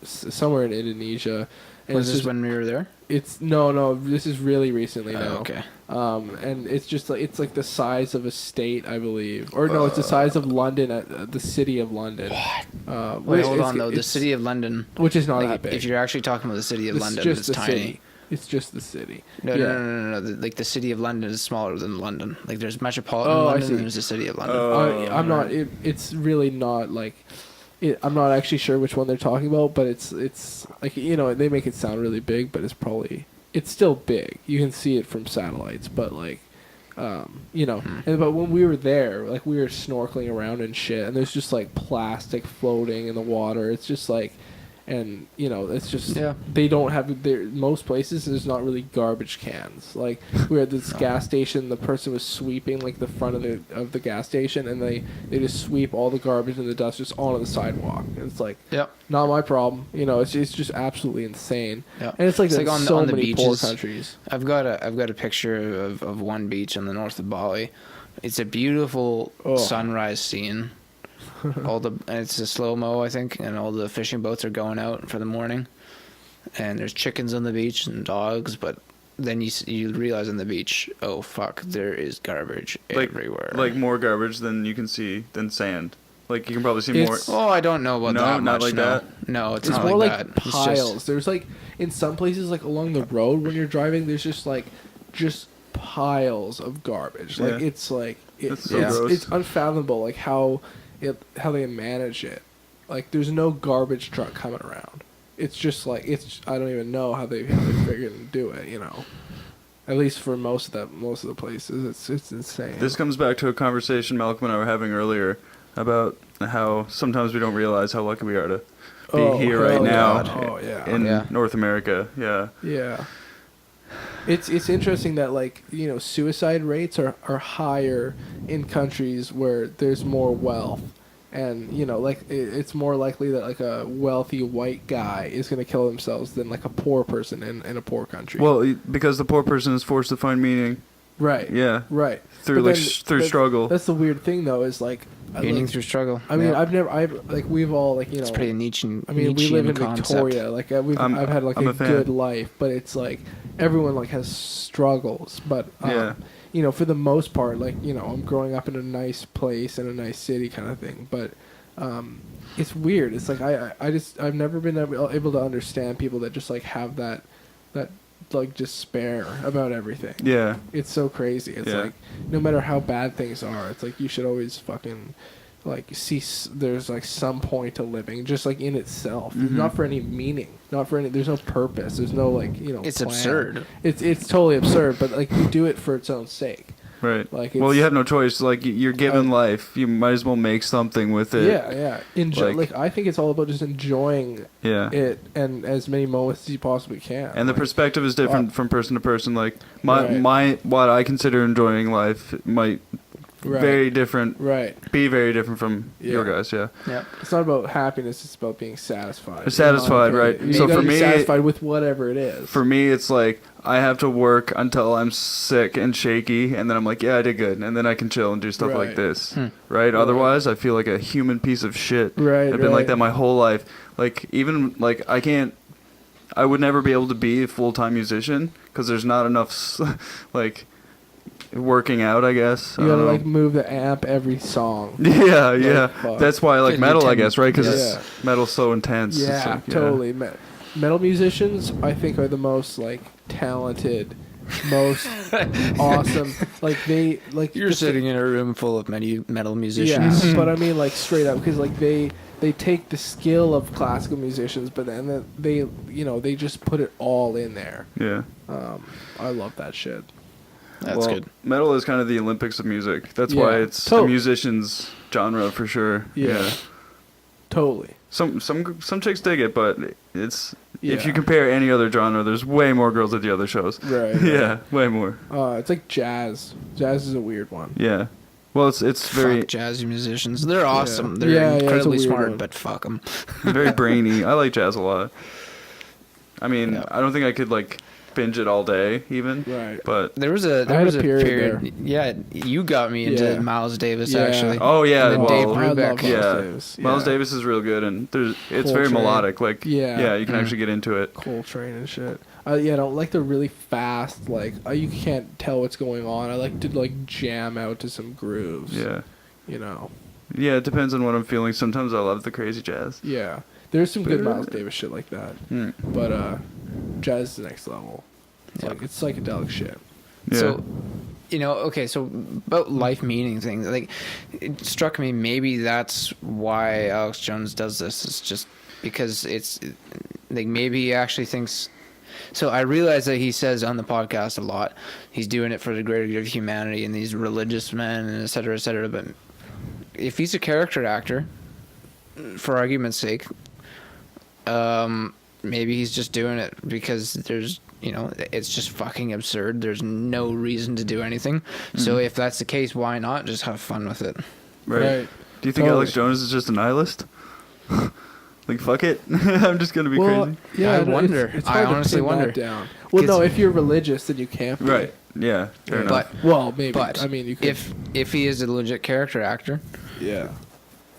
somewhere in Indonesia. And was this when we were there? It's no. This is really recently now. Okay. And it's just like it's like the size of a state, I believe, or no, it's the size of London, the city of London. What? Wait, hold on though. The city of London, which is not like, that big. if you're actually talking about the city of It's London, just it's the tiny. city. It's just the city. No, Yeah. no. Like the city of London is smaller than London. Like there's metropolitan Oh, I London, see. and there's the city of London. I'm not. It's really not like. I'm not actually sure which one they're talking about, but it's like they make it sound really big, but it's still big. You can see it from satellites, but like. But when we were there, like we were snorkeling around and shit, and there's just like plastic floating in the water. It's just like, and it's just they don't have there. Most places there's not really garbage cans. Like we were at this gas station, the person was sweeping like the front of the gas station, and they just sweep all the garbage and the dust just onto the sidewalk. And it's like, not my problem. It's just absolutely insane. And it's like, on so the many poor beaches. countries. I've got a picture of one beach in the north of Bali. It's a beautiful sunrise scene. It's a slow-mo, I think, and all the fishing boats are going out for the morning. And there's chickens on the beach and dogs, but then you realize on the beach, oh fuck, there is garbage everywhere. Like more garbage than you can see than sand. Like you can probably see more. Oh, I don't know about that much. Not like that. No, it's It's not more like like that. piles. There's like in some places like along the road when you're driving, there's just piles of garbage. Like That's so it's gross. unfathomable like how they manage it. Like there's no garbage truck coming around. It's just like I don't even know how they figured to do it. At least for most of the places, it's insane. This comes back to a conversation Malcolm and I were having earlier about how sometimes we don't realize how lucky we are to be here right now in North America. Yeah. It's interesting that suicide rates are higher in countries where there's more wealth, and it's more likely that like a wealthy white guy is going to kill themselves than like a poor person in a poor country. Well, because the poor person is forced to find meaning. Right. Yeah. Right. Through through struggle. That's the weird thing though, is like meaning through struggle. I mean, we've all It's pretty Nietzsche. I mean, we live in Victoria. Like I've had like a good life, but it's like everyone like has struggles. But for the most part, I'm growing up in a nice place in a nice city, kind of thing. But it's weird. It's like I've never been able to understand people that just like have that like despair about everything. Yeah. It's so crazy. It's like no matter how bad things are, it's like you should always fucking like see there's like some point to living just like in itself. Not for any meaning, not for any there's no purpose. There's no it's plan. absurd. It's totally absurd, but like you do it for its own sake. Right. Like well, you have no choice. Like you're given life, you might as well make something with it. Yeah. Enjoy. I think it's all about just enjoying it and as many moments as you possibly can. And the perspective is different from person to person. Like my what I consider enjoying life might very different. Right. Be very different from your guys. Yeah. It's not about happiness. It's about being satisfied. Satisfied, right? So for me, satisfied with whatever it is. For me, it's like I have to work until I'm sick and shaky, and then I'm like, yeah, I did good, and then I can chill and do stuff like this, right? Otherwise, I feel like a human piece of shit. Right. I've been like that my whole life. Like even like I would never be able to be a full-time musician because there's not enough like working out, I guess. You gotta like move the amp every song. Yeah. That's why I like metal, I guess, right? Because metal's so intense. Yeah, It's like, totally. Metal musicians, I think, are the most like talented, most awesome. Like they like You're sitting in a room full of metal musicians. Yeah, but I mean like straight up because like they take the skill of classical musicians, but then they just put it all in there. Yeah. I love that shit. That's good. Metal is kind of the Olympics of music. That's why it's a musician's genre for sure. Yeah. Totally. Some chicks dig it, but it's if you compare any other genre, there's way more girls at the other shows. Right. Yeah, way more. It's like jazz. Jazz is a weird one. Yeah. Well, it's very jazzy musicians. They're awesome. They're incredibly smart, but fuck them. very brainy. I like jazz a lot. I mean, I don't think I could like binge it all day even. Right. But There was a had a period period. Yeah, you got me into Yeah. Miles Davis Yeah. actually. oh yeah, And then well, Dave I love Brubeck. Miles yeah, Davis. Miles Yeah. Davis is real good, and it's very Coltrane. melodic. Like Yeah. you can actually get into it. Coltrane and shit. Yeah, I don't like the really fast, like, you can't tell what's going on. I like to, like, jam out to some grooves. Yeah, You know? yeah. It depends on what I'm feeling. Sometimes I love the crazy jazz. Yeah. There's some good Miles Davis shit like that. Mm. But, jazz is the next level. It's Yeah. like, it's psychedelic shit. Yeah. So, okay, so about life meaning things, like, it struck me maybe that's why Alex Jones does this. It's just because it's, like, maybe he actually thinks... So I realize that he says on the podcast a lot, he's doing it for the greater good of humanity and these religious men and et cetera, but if he's a character actor, for argument's sake, maybe he's just doing it because there's, it's just fucking absurd. There's no reason to do anything. So if that's the case, why not just have fun with it? Right. Do you think Alex Jones is just a nihilist? Like, fuck it. I'm just going to be crazy. Yeah, I no, wonder. It's I hard to honestly pin that wonder. down. Well, no, if you're religious, then you can't be. Right. Yeah. Fair enough. But Well, maybe. But I mean, you could. if he is a legit character actor, Yeah.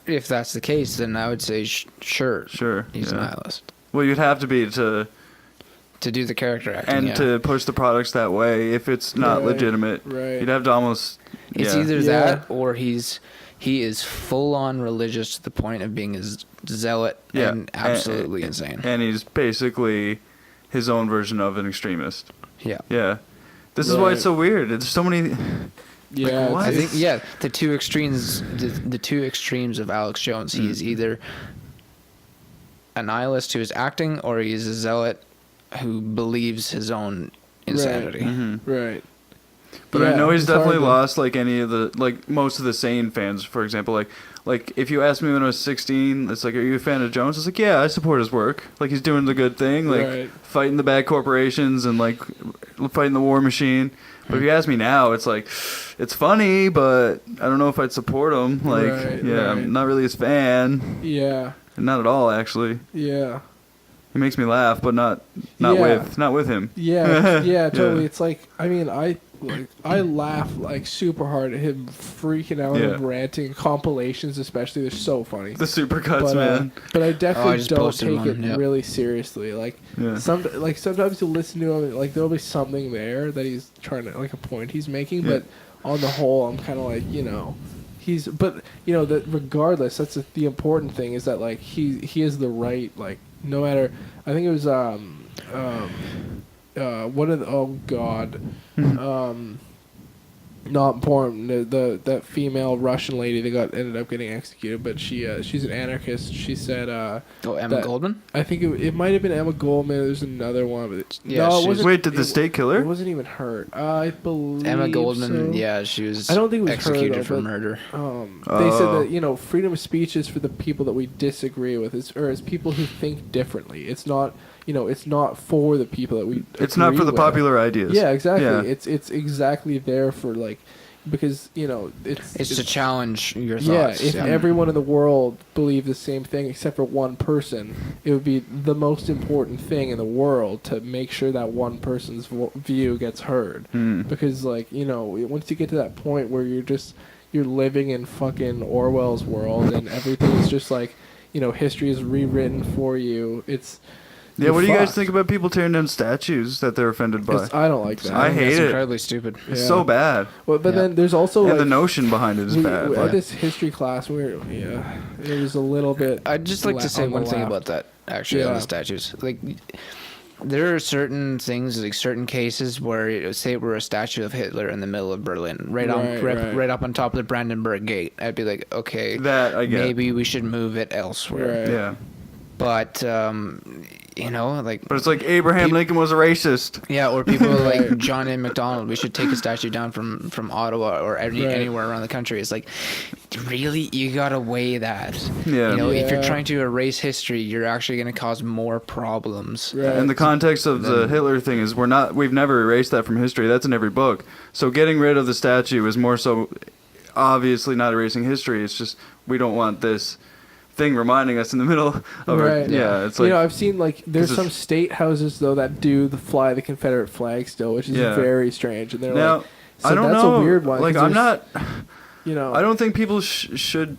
if that's the case, then I would say sure, he's a yeah. nihilist Well, you'd have to be to do the character acting. and yeah. to push the products that way. If it's not Right, legitimate, right. you'd have to almost. It's yeah. either Yeah. that or he is full on religious to the point of being a zealot Yeah. and absolutely insane. And he's basically his own version of an extremist. Yeah. Yeah. This is why it's Right. so weird. There's so many. Yeah. what? I it's- think the two extremes of Alex Jones. He's either a nihilist who is acting, or he's a zealot who believes his own insanity. Mhm. Right. But I Yeah, know he's it's hard definitely to- lost like any of the most of the sane fans, for example. Like if you asked me when I was 16, it's like, are you a fan of Jones? It's like, yeah, I support his work. Like he's doing the good thing, like Right. fighting the bad corporations and like fighting the war machine. But if you ask me now, it's like, it's funny, but I don't know if I'd support him. Like, Right, yeah, right. I'm not really his fan. Yeah. Not at all, actually. Yeah. He makes me laugh, but not Yeah. with him. Yeah. Yeah. Totally. Yeah. It's like, I mean, I laugh like super hard at him freaking out Yeah. and ranting. Compilations, especially, they're so funny. The supercuts, But, man. but I Oh, I definitely just don't posted take one, it yeah. really seriously. Like Yeah. sometimes you listen to him, like there'll be something there that he's trying to, like, a point he's making. Yeah. But on the whole, I'm kind of like, he's. But that regardless, that's the important thing is that, like, he is the right, like, no matter. I think it was what are the, oh god. Not important. That female Russian lady that ended up getting executed, but she's an anarchist. She said, Emma Goldman? I think it might have been Emma Goldman. There's another one, but Yeah, no, it she's- wasn't. Wait, did the state kill her? It wasn't even her. I believe Emma Goldman, so. yeah, she was I don't think it was her, executed though, for but- murder. They said Oh. that freedom of speech is for the people that we disagree with, or as people who think differently. It's not it's not for the people that we. It's not agree for the with. popular ideas. Yeah, exactly. Yeah. It's exactly there for, like, because It's to challenge your yeah, thoughts. if everyone in the world believed the same thing except for one person, it would be the most important thing in the world to make sure that one person's view gets heard. Because, like, once you get to that point where you're living in fucking Orwell's world and everything is just like, history is rewritten for you. Yeah, You're what do you guys fucked. think about people tearing down statues that they're offended by? I don't like that. I hate It's it. incredibly stupid. It's Yeah. so bad. But Yeah. then there's also, And like, the notion behind it is bad. at Like, this history class, it was a little bit. I'd just like to say on the one thing left. about that, actually, on Yeah. the statues. Like, there are certain things, like certain cases where, say it were a statue of Hitler in the middle of Berlin, right up on top of the Brandenburg Gate. I'd be like, okay, that I get. maybe we should move it elsewhere. Right. Yeah. But, like... But it's like Abraham Lincoln was a racist. Yeah, or people Right. like John A. MacDonald. We should take a statue down from Ottawa or Right. anywhere around the country. It's like, really, you gotta weigh that. Yeah. If you're Yeah. trying to erase history, you're actually gonna cause more problems. Right. And the context of the Hitler thing is we've never erased that from history. That's in every book. So getting rid of the statue is more so obviously not erasing history. It's just we don't want this thing reminding us in the middle of Right. it's like I've seen like there's 'cause some it's- state houses though that do fly the Confederate flag still, which is Yeah. very strange. And they're now like, so I don't that's know. a weird one. Like 'cause I'm there's- not. I don't think people should.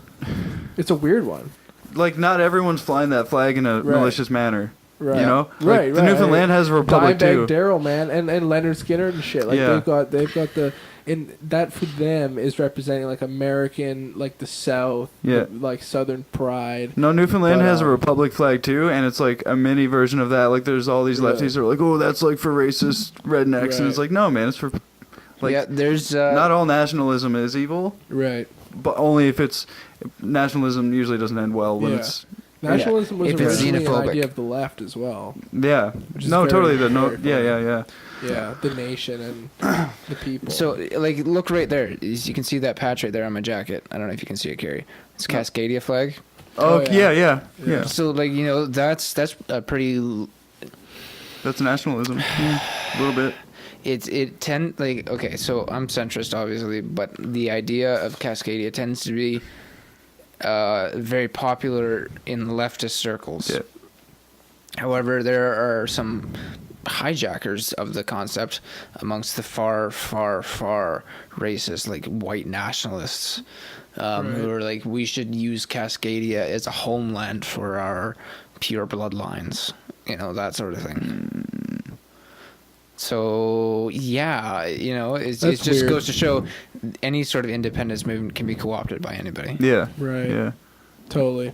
It's a weird one. Like not everyone's flying that flag in a Right. malicious manner. Right. You know, Right. The Newfoundland has a republic Dimebag too. Daryl, man, and Leonard Skinner and shit. Like Yeah. they've got the. And that for them is representing like American, like the South, Yeah. like Southern pride. No, Newfoundland But, has a republic flag too, and it's like a mini version of that. Like there's all these Right. lefties that are like, oh, that's like for racist rednecks, and Right. it's like, no, man, it's for like yeah, there's not all nationalism is evil, Right. but only if nationalism usually doesn't end well when Yeah. it's Nationalism was If it's originally an xenophobic. idea of the left as well. Which is no, very, totally the very yeah. Yeah, the nation and the people. So, like, look right there. You can see that patch right there on my jacket. I don't know if you can see it, Kerri. It's Cascadia flag. Oh, Oh, yeah. yeah. So, like, that's a pretty. That's nationalism, a little bit. Okay, so I'm centrist obviously, but the idea of Cascadia tends to be very popular in leftist circles. Yeah. However, there are some hijackers of the concept amongst the far racist, like white nationalists, who are like, we should use Cascadia as a homeland for our pure bloodlines, that sort of thing. So yeah, it That's just weird. goes to show any sort of independence movement can be co-opted by anybody. Yeah. Right. Yeah. Totally.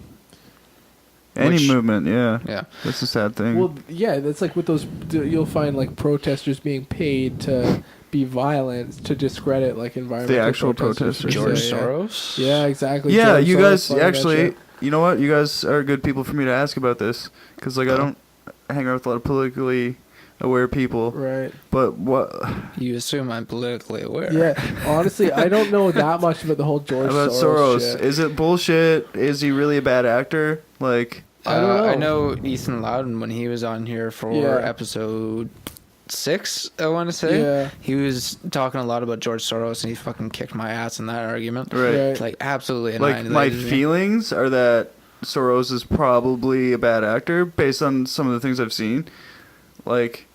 Any Which- movement, yeah. Yeah. That's a sad thing. Well, yeah, that's like with those. You'll find like protesters being paid to be violent to discredit like environmental The actual protesters. protesters. George Yeah, Soros. Yeah, exactly. yeah, George you Soros guys funded that actually, shit. you know what? You guys are good people for me to ask about this because like I don't hang out with a lot of politically aware people. Right. But what You assume I'm politically aware. Yeah. Honestly, I don't know that much about the whole George about Soros. Soros? shit. Is it bullshit? Is he really a bad actor? Like, I don't know. I know Ethan Loudon when he was on here for Yeah. episode 6, I want to say. Yeah. He was talking a lot about George Soros, and he fucking kicked my ass in that argument. right? Right. Like, absolutely Like my annihilated me. feelings are that Soros is probably a bad actor based on some of the things I've seen. Like,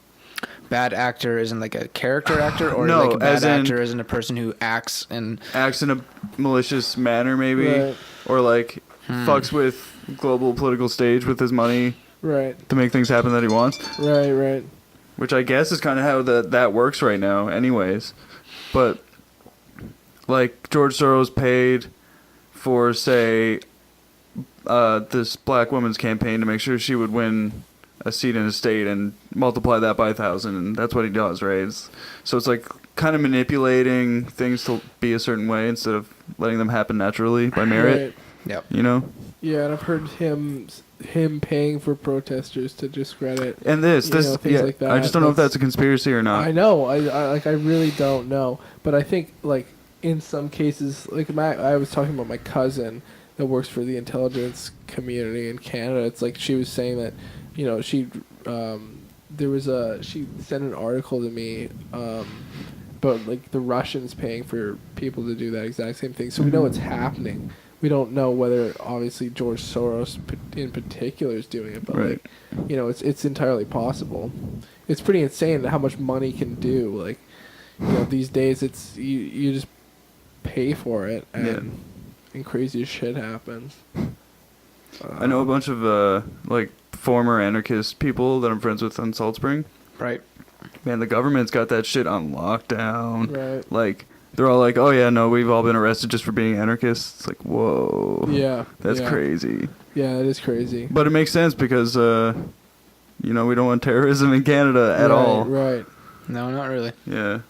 Bad actor isn't like a character actor, or No, like a bad as in- actor isn't a person who acts and acts in a malicious manner, maybe, Right. or like fucks with global political stage with his money Right. to make things happen that he wants. Right. Right. Which I guess is kind of how that works right now, anyways. But like George Soros paid for, say, this black woman's campaign to make sure she would win a seat in a state and multiply that by 1,000, and that's what he does, right? So it's like kind of manipulating things to be a certain way instead of letting them happen naturally by merit. Right. yep. You know? Yeah, and I've heard him paying for protesters to discredit. And this, Things yeah. like that. I just don't know if that's a conspiracy or not. I know. I really don't know. But I think like in some cases, like I was talking about my cousin that works for the intelligence community in Canada. It's like she was saying that, she sent an article to me about like the Russians paying for people to do that exact same thing. So we know it's happening. We don't know whether obviously George Soros in particular is doing it, but Right. like, it's entirely possible. It's pretty insane how much money can do. Like, these days it's you just pay for it and crazy shit happens. I know a bunch of like former anarchist people that I'm friends with on Salt Spring. Right. Man, the government's got that shit on lockdown. Right. Like they're all like, "Oh yeah, no, we've all been arrested just for being anarchists." It's like, whoa, Yeah. that's yeah. crazy. Yeah, it is crazy. But it makes sense because we don't want terrorism in Canada at Right, all. Right. No, not really. Yeah.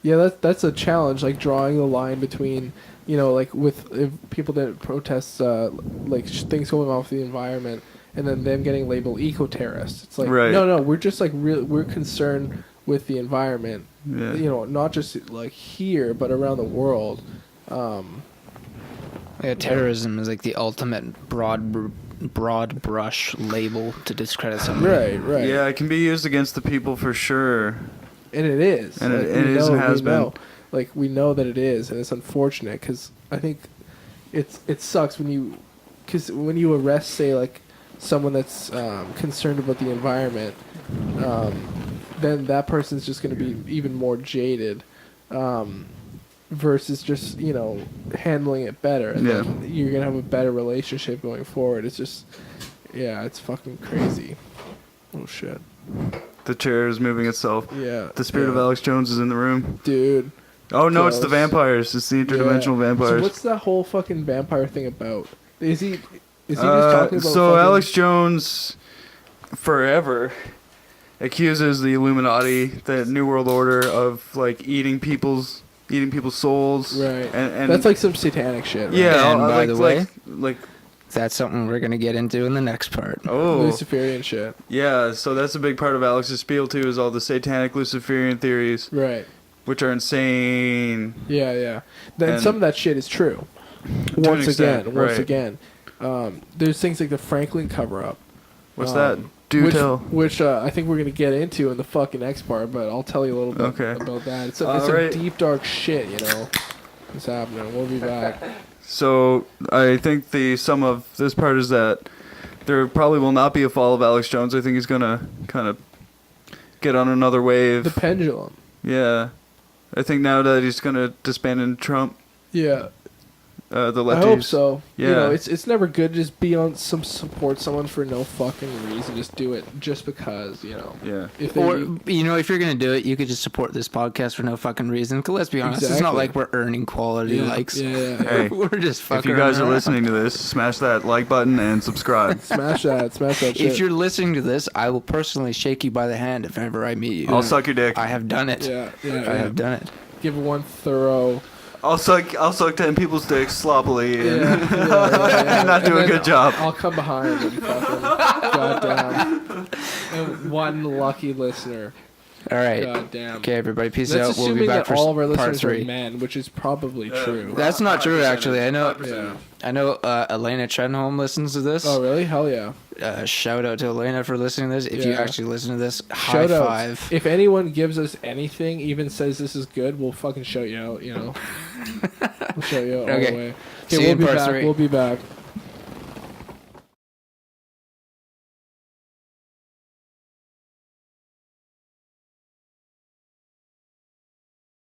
Yeah, that's a challenge. Like drawing the line between, like if people that protest, like things going off the environment, and then them getting labeled eco-terrorists. It's like, Right. no, we're just like we're concerned with the environment. Yeah. Not just like here, but around the world. Yeah, terrorism is like the ultimate broad brush label to discredit somebody. Right. Yeah, it can be used against the people for sure. And it is. And Like, it we is and know- has we know. been. Like, we know that it is, and it's unfortunate because I think it sucks when you because when you arrest, say, like, someone that's concerned about the environment, then that person's just going to be even more jaded, versus just, you know, handling it better. And then you're going to have a better relationship going forward. It's just, yeah, it's fucking crazy. Oh, shit. The chair is moving itself. Yeah. The spirit of Alex Jones is in the room. Dude. Oh, no, Gross. it's the vampires. It's the interdimensional vampires. So what's that whole fucking vampire thing about? Is he just talking about so fucking... Alex Jones forever accuses the Illuminati, the New World Order, of like eating people's souls. Right. And that's like some satanic shit, right? Yeah, And by the way, like that's something we're gonna get into in the next part. oh, Luciferian shit. yeah. So that's a big part of Alex's spiel too, is all the satanic Luciferian theories, Right. which are insane. Yeah, yeah. Then And some of that shit is true. an Once extent, again. There's things like the Franklin cover-up. What's that? Do tell. Which I think we're going to get into in the fucking next part, but I'll tell you a little bit about that. It's some deep, dark shit, you know. It's happening. We'll be back. So I think the sum of this part is that there probably will not be a fall of Alex Jones. I think he's going to kind of get on another wave. The pendulum. Yeah. I think now that he's going to disband in Trump, Yeah. the lefties. I hope so. Yeah. You know, it's never good to just be on support someone for no fucking reason. Just do it just because, you know. Yeah. If Or, you know, if you're going to do it, you could just support this podcast for no fucking reason. 'Cause let's be honest, it's not Exactly. like we're earning quality likes. Yeah. Hey, We're just fucking if you guys are around. listening to this, smash that like button and subscribe. Smash that shit. If you're listening to this, I will personally shake you by the hand if ever I meet you. I'll suck your dick. I have done it. Yeah. I have done it. Give one thorough... I'll suck 10 people's dicks sloppily and Yeah. not do And a then good job. I'll come behind and fucking... Goddamn. And one lucky listener. All right. Goddamn. Okay, everybody, peace That's out. We'll assuming be back that for all of our part listeners are 3. men, which is probably true. That's not true, actually. I know. Yeah. I know. Elena Trenholm listens to this. Oh, really? Hell yeah. Shout out to Elena for listening to this. If you Yeah. actually listen to this, high Shout out. five. If anyone gives us anything, even says this is good, we'll fucking shout you out, you know. We'll shout you out all Okay. the way. See you Okay, in we'll be part back. 3. We'll be back.